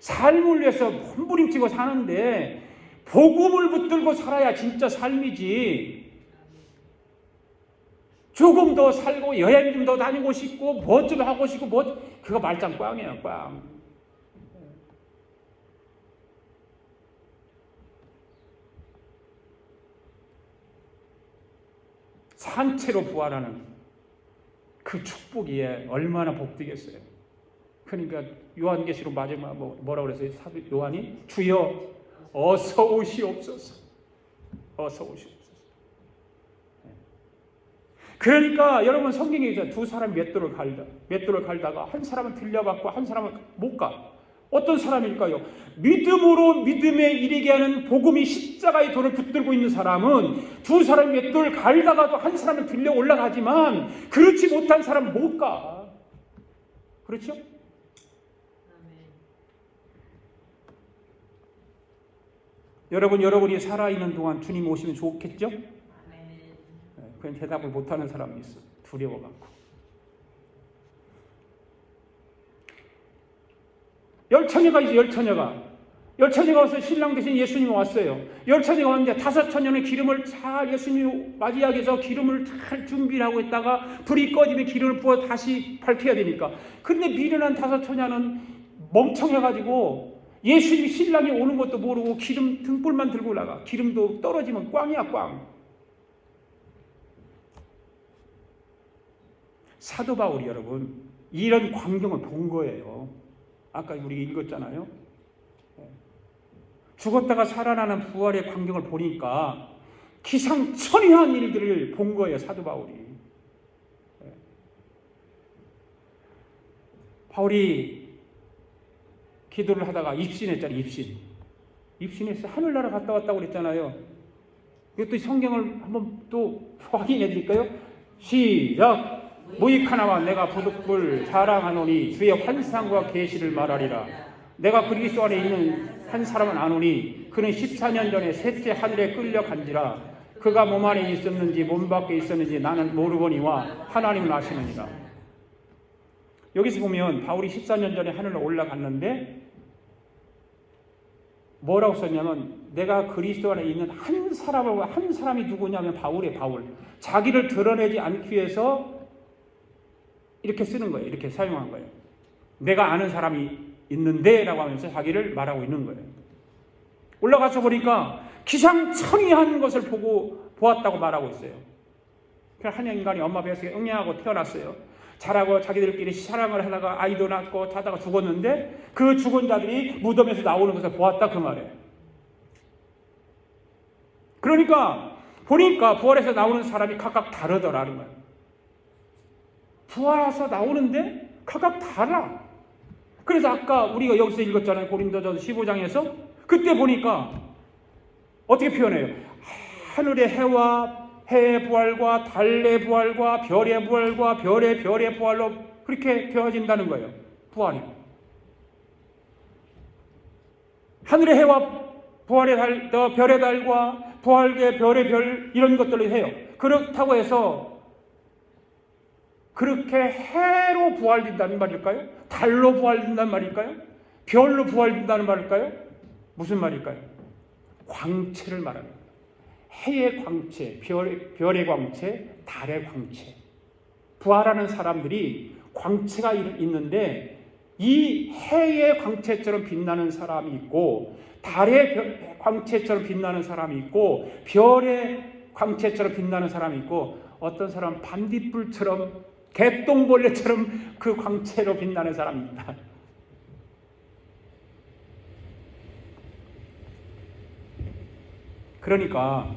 삶을 위해서 몸부림치고 사는데 복음을 붙들고 살아야 진짜 삶이지. 조금 더 살고 여행 좀 더 다니고 싶고 뭐 좀 하고 싶고 뭐 그거 말짱 꽝이에요. 꽝. 산채로 부활하는 그 축복이 얼마나 복되겠어요. 그러니까 요한계시록 마지막 뭐라고 그랬어요? 사도 요한이 주여 어서 오시옵소서. 어서 오시옵소서. 그러니까 여러분 성경에 이제 두 사람 맷돌을 갈다가 한 사람은 들려받고 한 사람은 못 가. 어떤 사람일까요? 믿음으로 믿음에 이르게 하는 복음이 십자가의 돌을 붙들고 있는 사람은 두 사람 맷돌 갈다가도 한 사람은 들려 올라가지만 그렇지 못한 사람은 못 가. 그렇죠? 여러분이 살아있는 동안 주님 오시면 좋겠죠? 그냥 대답을 못하는 사람이 있어. 두려워갖고. 열처녀가 이제 열처녀가 와서 신랑 대신 예수님이 왔어요. 열처녀가 왔는데 5처녀는 기름을 잘 예수님이 맞이하기 위해서 기름을 잘 준비를 하고 있다가 불이 꺼지면 기름을 부어 다시 밝혀야 되니까. 근데 미련한 5처녀는 멍청해가지고 예수님이 신랑이 오는 것도 모르고 기름 등불만 들고 나가. 기름도 떨어지면 꽝이야 꽝. 사도 바울이 여러분 이런 광경을 본 거예요. 아까 우리 읽었잖아요. 죽었다가 살아나는 부활의 광경을 보니까 기상천외한 일들을 본 거예요. 사도 바울이. 바울이 기도를 하다가 입신했잖아요. 입신해서 하늘나라 갔다 왔다고 그랬잖아요. 이것도 성경을 한번 또 확인해 드릴까요? 시작! 무익하나와 내가 부득불 자랑하노니 주의 환상과 계시를 말하리라. 내가 그리스도 안에 있는 한 사람은 아노니 그는 14년 전에 셋째 하늘에 끌려간지라. 그가 몸 안에 있었는지 몸 밖에 있었는지 나는 모르거니와 하나님은 아시느니라. 여기서 보면 바울이 14년 전에 하늘로 올라갔는데 뭐라고 썼냐면 내가 그리스도 안에 있는 한 사람이 누구냐면 바울. 자기를 드러내지 않기 위해서 이렇게 쓰는 거예요. 이렇게 사용한 거예요. 내가 아는 사람이 있는데 라고 하면서 자기를 말하고 있는 거예요. 올라가서 보니까 기상천외한 것을 보았다고 말하고 있어요. 한 인간이 엄마 뱃속에 응애하고 태어났어요. 자라고 자기들끼리 사랑을 하다가 아이도 낳고 자다가 죽었는데 그 죽은 자들이 무덤에서 나오는 것을 보았다 그 말이에요. 그러니까 보니까 부활해서 나오는 사람이 각각 다르더라는 거예요. 부활해서 나오는데 각각 달라. 그래서 아까 우리가 여기서 읽었잖아요. 고린도전서 15장에서 그때 보니까 어떻게 표현해요? 하늘의 해의 부활과 달의 부활과 별의 부활과 별의 부활로 그렇게 되어진다는 거예요. 부활이. 하늘의 해와 부활의 달, 별의 달과 부활의 별의 별 이런 것들을 해요. 그렇다고 해서 그렇게 해로 부활된다는 말일까요? 달로 부활된다는 말일까요? 별로 부활된다는 말일까요? 무슨 말일까요? 광채를 말하는 거예요. 해의 광채, 별의 광채, 달의 광채. 부활하는 사람들이 광채가 있는데 이 해의 광채처럼 빛나는 사람이 있고 달의 광채처럼 빛나는 사람이 있고 별의 광채처럼 빛나는 사람이 있고 어떤 사람은 반딧불처럼 개똥벌레처럼 그 광채로 빛나는 사람이 있다. 그러니까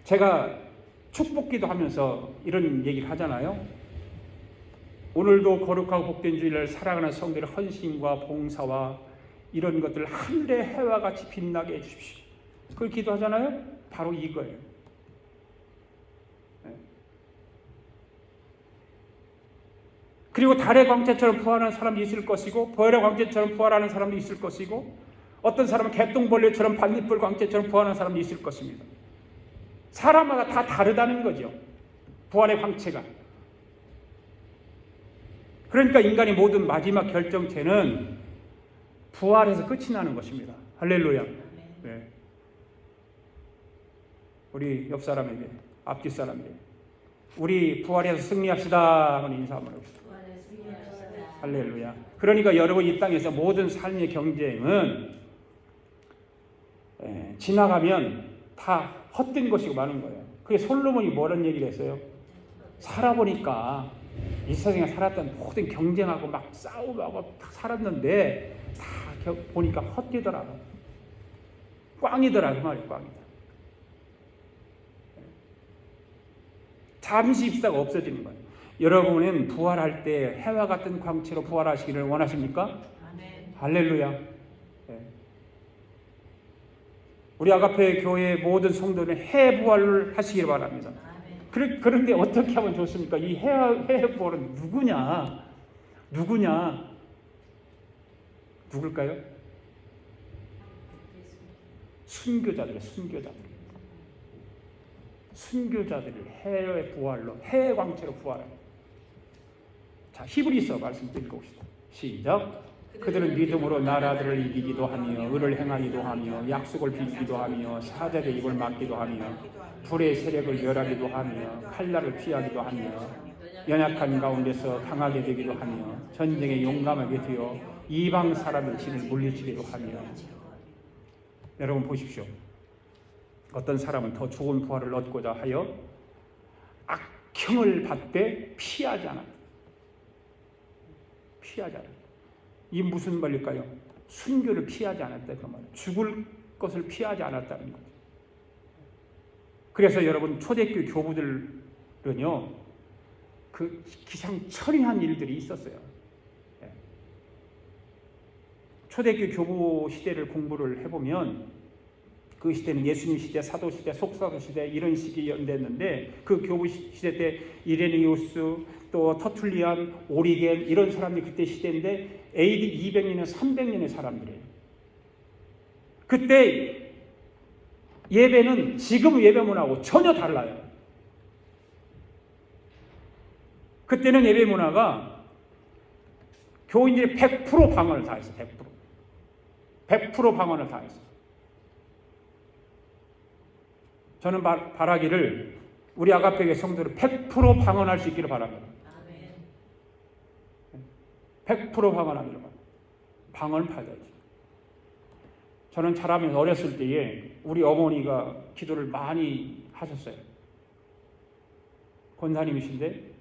제가 축복기도 하면서 이런 얘기를 하잖아요. 오늘도 거룩하고 복된 주일을 사랑하는 성도들의 헌신과 봉사와 이런 것들을 하늘의 해와 같이 빛나게 해주십시오. 그걸 기도하잖아요. 바로 이거예요. 그리고 달의 광채처럼 부활하는 사람이 있을 것이고 별의 광채처럼 부활하는 사람도 있을 것이고 어떤 사람은 개똥벌레처럼 반딧불 광채처럼 부활하는 사람도 있을 것입니다. 사람마다 다 다르다는 거죠. 부활의 광채가. 그러니까 인간의 모든 마지막 결정체는 부활에서 끝이 나는 것입니다. 할렐루야. 네. 우리 옆 사람에게, 앞뒤 사람에게 우리 부활해서 승리합시다 하고 인사 한번 합시다. 할렐루야. 그러니까 여러분 이 땅에서 모든 삶의 경쟁은 지나가면 다 헛된 것이고 마는 거예요. 그게 솔로몬이 뭐라는 얘기를 했어요? 살아보니까 이 세상에 살았던 모든 경쟁하고 막 싸우고 다 살았는데 다 보니까 헛되더라고. 꽝이더라 그 말이 꽝이다. 잠시 입사가 없어지는 거예요. 여러분은 부활할 때 해와 같은 광채로 부활하시기를 원하십니까? 아멘. 할렐루야. 우리 아가페 교회 모든 성도는 해 부활을 하시길 바랍니다. 그런데 어떻게 하면 좋습니까? 이 해 부활은 누구냐? 누굴까요? 순교자들을 해의 부활로, 해의 광채로 부활합니다. 자, 히브리서 말씀 읽어봅시다. 시작. 그들은 믿음으로 나라들을 이기기도 하며 의를 행하기도 하며 약속을 빚기도 하며 사자의 입을 막기도 하며 불의 세력을 멸하기도 하며 칼날을 피하기도 하며 연약한 가운데서 강하게 되기도 하며 전쟁에 용감하게 되어 이방 사람의 진을 물리치기도 하며. 여러분 보십시오. 어떤 사람은 더 좋은 부활을 얻고자 하여 악형을 받되 피하지 않았다. 이 무슨 말일까요? 순교를 피하지 않았다 그 말. 죽을 것을 피하지 않았다는 거죠. 그래서 여러분 초대교회 교부들은요 그 기상천외한 일들이 있었어요. 초대교회 교부 시대를 공부를 해보면 그 시대는 예수님 시대, 사도 시대, 속사도 시대 이런 시기 연대했는데 그 교부 시대 때 이레니우스 또 터툴리안, 오리겐 이런 사람들이 그때 시대인데 AD 200년에 300년의 사람들이에요. 그때 예배는 지금 예배 문화하고 전혀 달라요. 그때는 예배 문화가 교인들이 100% 방언을 다 했어요. 100% 방언을 다 했어요. 저는 바라기를 우리 아가페의 성도를 100% 방언할 수 있기를 바랍니다. 100% 방언하기를 바랍니다. 방언을 받아야지. 저는 자라면서 어렸을 때에 우리 어머니가 기도를 많이 하셨어요. 권사님이신데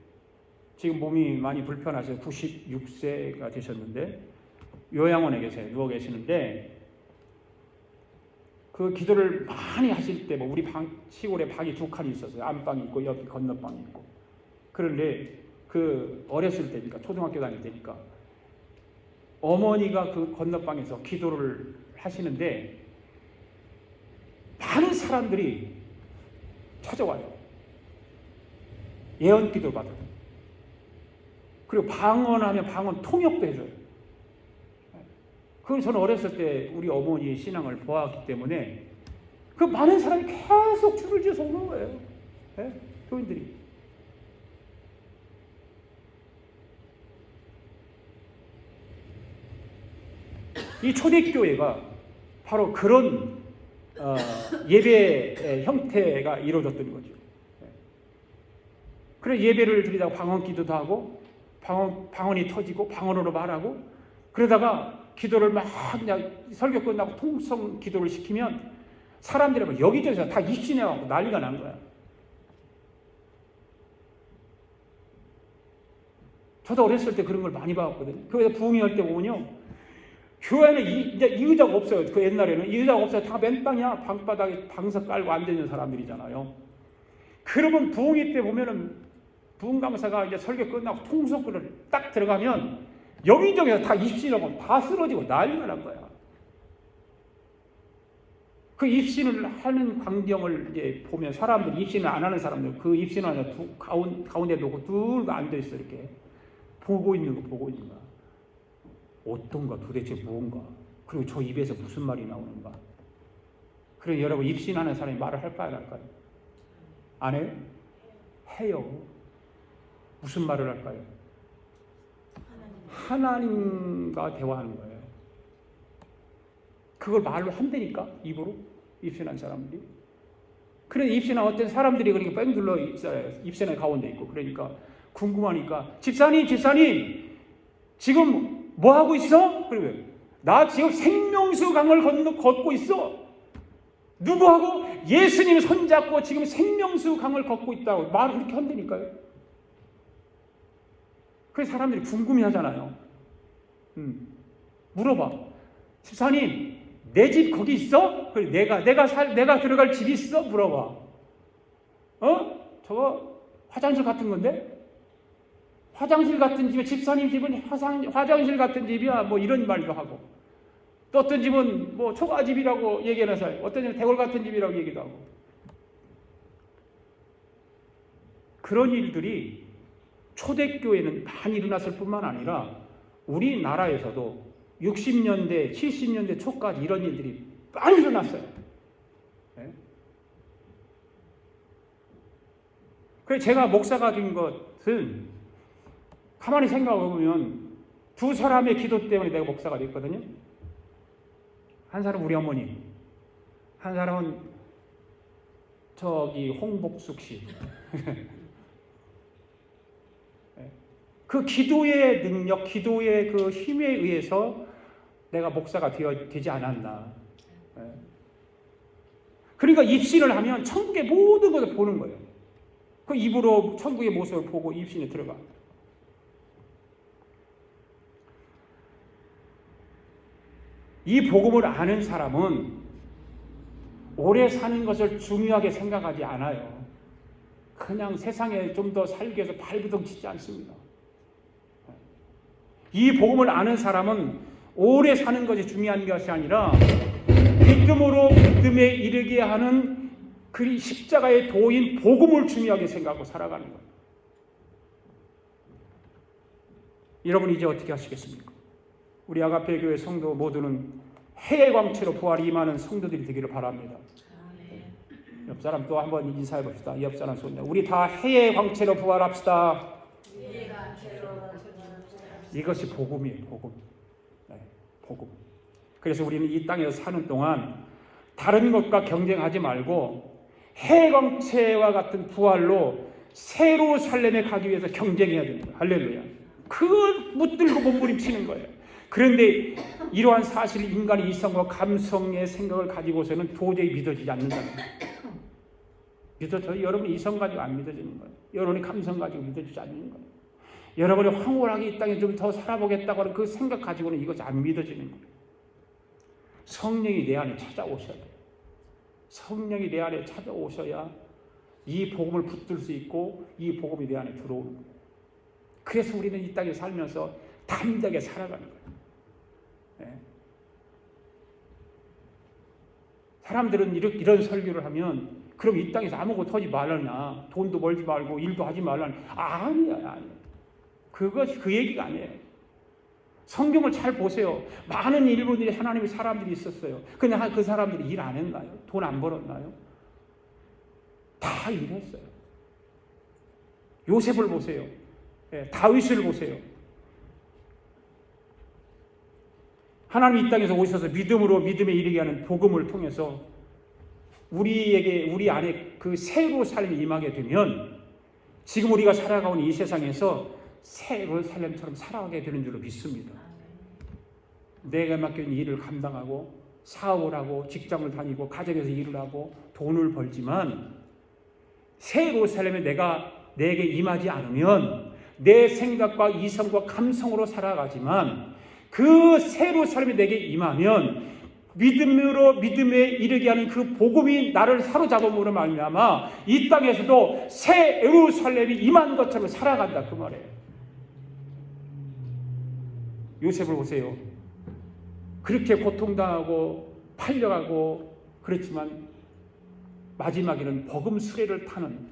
지금 몸이 많이 불편하셔서 96세가 되셨는데 요양원에 계세요. 누워 계시는데 그 기도를 많이 하실 때 우리 시골에 방이 두 칸이 있었어요. 안방이 있고 옆에 건너방이 있고. 그런데 그 어렸을 때니까 초등학교 다닐 때니까 어머니가 그 건너방에서 기도를 하시는데 많은 사람들이 찾아와요. 예언 기도를 받아요. 그리고 방언하면 방언 통역도 해줘요. 그걸 저는 어렸을 때 우리 어머니의 신앙을 보았기 때문에 그 많은 사람이 계속 줄을 지어서 오는 거예요. 교인들이. 이 초대교회가 바로 그런 예배의 형태가 이루어졌던 거죠. 그래서 예배를 드리다가 방언 기도도 하고 방언이 터지고 방언으로 말하고 그러다가 기도를 막 그냥 설교 끝나고 통성 기도를 시키면 사람들이 막 여기저기서 다 입신해갖고 난리가 난 거야. 저도 어렸을 때 그런 걸 많이 봤거든요. 교회에서 부흥회 할 때 보면요. 교회는 이제 이 의자가 없어요. 그 옛날에는 이 의자가 없어요. 다 맨땅이야. 방바닥에 방석 깔고 앉아있는 사람들이잖아요. 그러면 부흥회 때 보면은 부흥 강사가 이제 설교 끝나고 통성을 딱 들어가면 여기저기서 다 입신하고 다 쓰러지고 난리가 난 거야. 그 입신을 하는 광경을 이제 보면 사람들이 입신을 안 하는 사람들 그 입신을 하나 가운데 놓고 둘 앉아있어 이렇게 보고 있는 거야. 어떤가 도대체 뭔가 그리고 저 입에서 무슨 말이 나오는가. 그리고 여러분 입신하는 사람이 말을 할까요 안 할까요? 안 해요? 해요. 무슨 말을 할까요? 하나님과 대화하는 거예요. 그걸 말로 한다니까 입으로 입신한 사람들이. 그래 입신은 어떤 사람들이 그러니까 뺑 둘러 있어요. 입신의 가운데 있고 그러니까 궁금하니까 집사님 지금 뭐 하고 있어? 그래 나 지금 생명수 강을 걷고 있어. 누구하고? 예수님 손잡고 지금 생명수 강을 걷고 있다고 말을 그렇게 한다니까요. 그래서 사람들이 궁금해하잖아요. 물어봐. 집사님, 내 집 거기 있어? 그래 내가 들어갈 집 있어? 물어봐. 저거 화장실 같은 건데? 화장실 같은 집에 집사님 집은 화장실 같은 집이야. 뭐 이런 말도 하고. 또 어떤 집은 뭐 초가집이라고 얘기해서 어떤 집은 대궐 같은 집이라고 얘기도 하고. 그런 일들이 초대교회는 많이 일어났을 뿐만 아니라 우리나라에서도 60년대, 70년대 초까지 이런 일들이 많이 일어났어요. 네? 그래서 제가 목사가 된 것은 가만히 생각해보면 두 사람의 기도 때문에 내가 목사가 됐거든요. 한 사람은 우리 어머니, 한 사람은 저기 홍복숙 씨. 그 기도의 능력, 기도의 그 힘에 의해서 내가 목사가 되지 않았나. 그러니까 입신을 하면 천국의 모든 것을 보는 거예요. 그 입으로 천국의 모습을 보고 입신에 들어가. 이 복음을 아는 사람은 오래 사는 것을 중요하게 생각하지 않아요. 그냥 세상에 좀 더 살기 위해서 발부둥 치지 않습니다. 이 복음을 아는 사람은 오래 사는 것이 중요한 것이 아니라 믿음으로 믿음에 이르게 하는 그 십자가의 도인 복음을 중요하게 생각하고 살아가는 거예요. 여러분 이제 어떻게 하시겠습니까? 우리 아가페 교회 성도 모두는 해의 광채로 부활이 임하는 성도들이 되기를 바랍니다. 옆 사람 또 한번 인사해 봅시다. 옆 사람 손. 우리 다 해의 광채로 부활합시다. 이것이 복음이에요. 복음. 네, 복음. 그래서 우리는 이 땅에서 사는 동안 다른 것과 경쟁하지 말고 해의 광채와 같은 부활로 새로 살렘에 가기 위해서 경쟁해야 됩니다. 할렐루야. 그걸 붙들고 몸부림치는 거예요. 그런데 이러한 사실 인간의 이성과 감성의 생각을 가지고서는 도저히 믿어지지 않는다는 거예요. 여러분이 이성 가지고 안 믿어지는 거예요. 여러분이 감성 가지고 믿어지지 않는 거예요. 여러분이 황홀하게 이 땅에 좀 더 살아보겠다고 하는 그 생각 가지고는 이것이 안 믿어지는 거예요. 성령이 내 안에 찾아오셔야 돼요. 성령이 내 안에 찾아오셔야 이 복음을 붙들 수 있고 이 복음이 내 안에 들어오는 거예요. 그래서 우리는 이 땅에 살면서 담대하게 살아가는 거예요. 네. 사람들은 이런 설교를 하면 그럼 이 땅에서 아무것도 하지 말라냐, 돈도 벌지 말고 일도 하지 말라냐. 아니야. 그것이 그 얘기가 아니에요. 성경을 잘 보세요. 많은 일본들이 하나님의 사람들이 있었어요. 근데 그 사람들이 일 안 했나요? 돈 안 벌었나요? 다 일했어요. 요셉을 보세요. 다윗을 보세요. 하나님 이 땅에서 오셔서 믿음으로 믿음에 이르게 하는 복음을 통해서 우리 안에 그 새로 삶이 임하게 되면 지금 우리가 살아가는 이 세상에서 새로 삶처럼 살아가게 되는 줄로 믿습니다. 내가 맡겨진 일을 감당하고 사업을 하고 직장을 다니고 가정에서 일을 하고 돈을 벌지만 새로 삶에 내게 임하지 않으면 내 생각과 이성과 감성으로 살아가지만 그 새로 삶이 내게 임하면 믿음으로 믿음에 이르게 하는 그 복음이 나를 사로잡음으로 말미암아 이 땅에서도 새 예루살렘이 임한 것처럼 살아간다 그 말이에요. 요셉을 보세요. 그렇게 고통당하고 팔려가고 그렇지만 마지막에는 버금 수레를 타는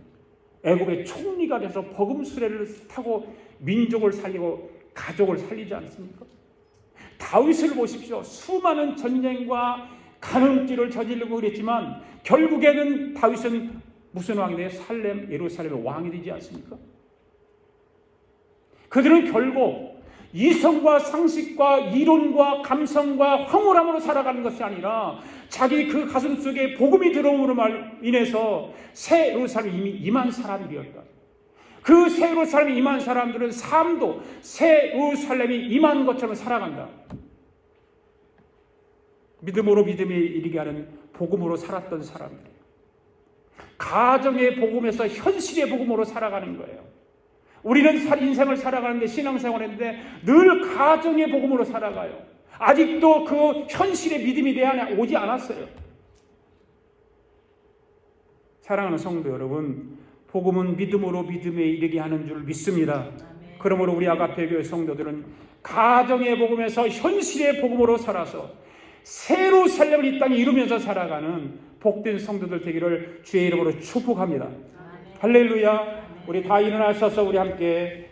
애굽의 총리가 돼서 버금 수레를 타고 민족을 살리고 가족을 살리지 않습니까? 다윗을 보십시오. 수많은 전쟁과 간음죄를 저지르고 그랬지만 결국에는 다윗은 무슨 왕이 돼요? 예루살렘의 왕이 되지 않습니까? 그들은 결국 이성과 상식과 이론과 감성과 황홀함으로 살아가는 것이 아니라 자기 그 가슴 속에 복음이 들어옴으로 인해서 새 예루살렘이 임한 사람들이었다. 그 새 예루살렘이 임한 사람들은 삶도 새 예루살렘이 임한 것처럼 살아간다. 믿음으로 믿음에 이르게 하는 복음으로 살았던 사람들, 가정의 복음에서 현실의 복음으로 살아가는 거예요. 우리는 인생을 살아가는데, 신앙생활인데 늘 가정의 복음으로 살아가요. 아직도 그 현실의 믿음이 내 안에 오지 않았어요. 사랑하는 성도 여러분, 복음은 믿음으로 믿음에 이르게 하는 줄 믿습니다. 그러므로 우리 아가페 교회 성도들은 가정의 복음에서 현실의 복음으로 살아서 새로 살림을 이 땅에 이루면서 살아가는 복된 성도들 되기를 주의 이름으로 축복합니다. 할렐루야. 우리 다 일어나셔서 우리 함께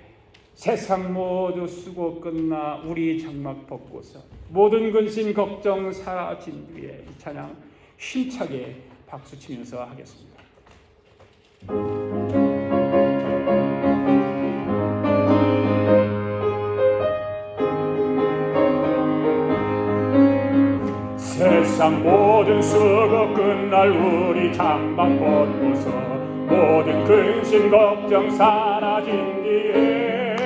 세상 모두 수고 끝나 우리 장막 벗고서 모든 근심 걱정 사라진 뒤에 이 찬양 힘차게 박수치면서 하겠습니다. 세상 모든 수고 끝날 우리 장막 벗고서 모든 근심 걱정 사라진 뒤에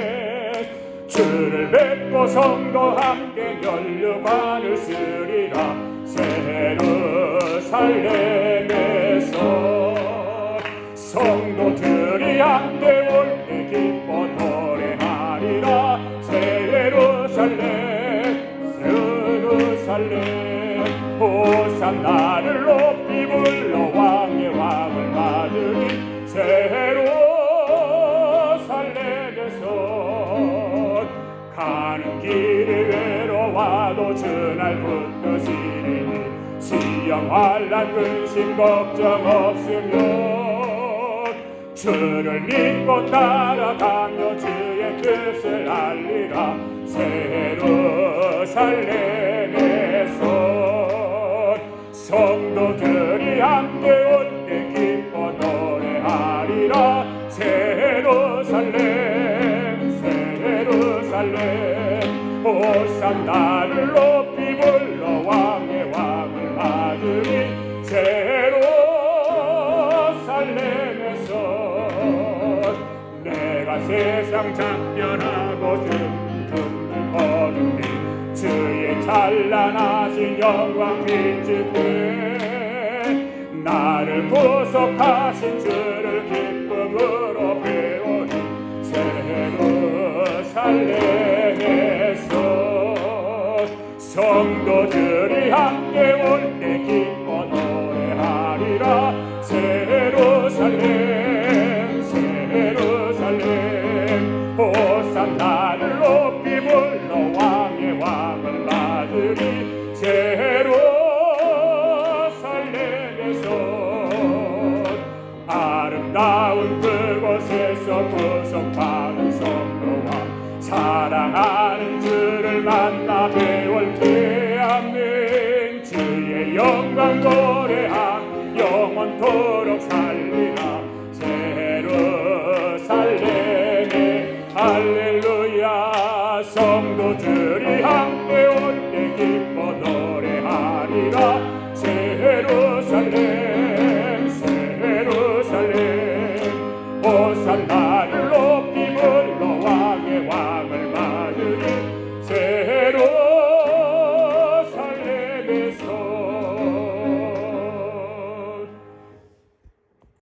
주를 뵙고 성도 함께 면류관을 쓰리라. 새 예루살렘에서 성도들이 함께 올 때 기뻐 노래하리라. 새 예루살렘 호산나를 높이 불러 왕의 왕을 맞으리. 새 예루살렘에서 가는 길이 외로워도 주날부터 시리니 시험 환난 근심 걱정 없으며 주를 믿고 따라가며 주의 뜻을 알리라. 새 예루살렘에서 성도들이 함께 올 때 기뻐 노래하리라. 새 예루살렘 호산나를 높이 불러 왕의 왕을 맞으리. 새 예루살렘에서 내가 세상 작별하고 둥둥 거두리. 주의 찬란하신 영광 비칠 때 나를 구속하신 주를 기쁨으로 배우니. 새 예루살렘에서 성도들이 함께 올 때 기뻐 노래하리라. 새 예루살렘 호산나를 높이 불러 왕의 왕을 맞으리. 새 예루살렘에서 아름다운 그곳에서 구속받은 성도와 사랑하는 주를 만나 배울 때 아멘. 주의 영광 노래함 영원토록 살리라. 새 예루살렘에 할렐루야. 성도들이 함께 올 때 기뻐 노래하리라.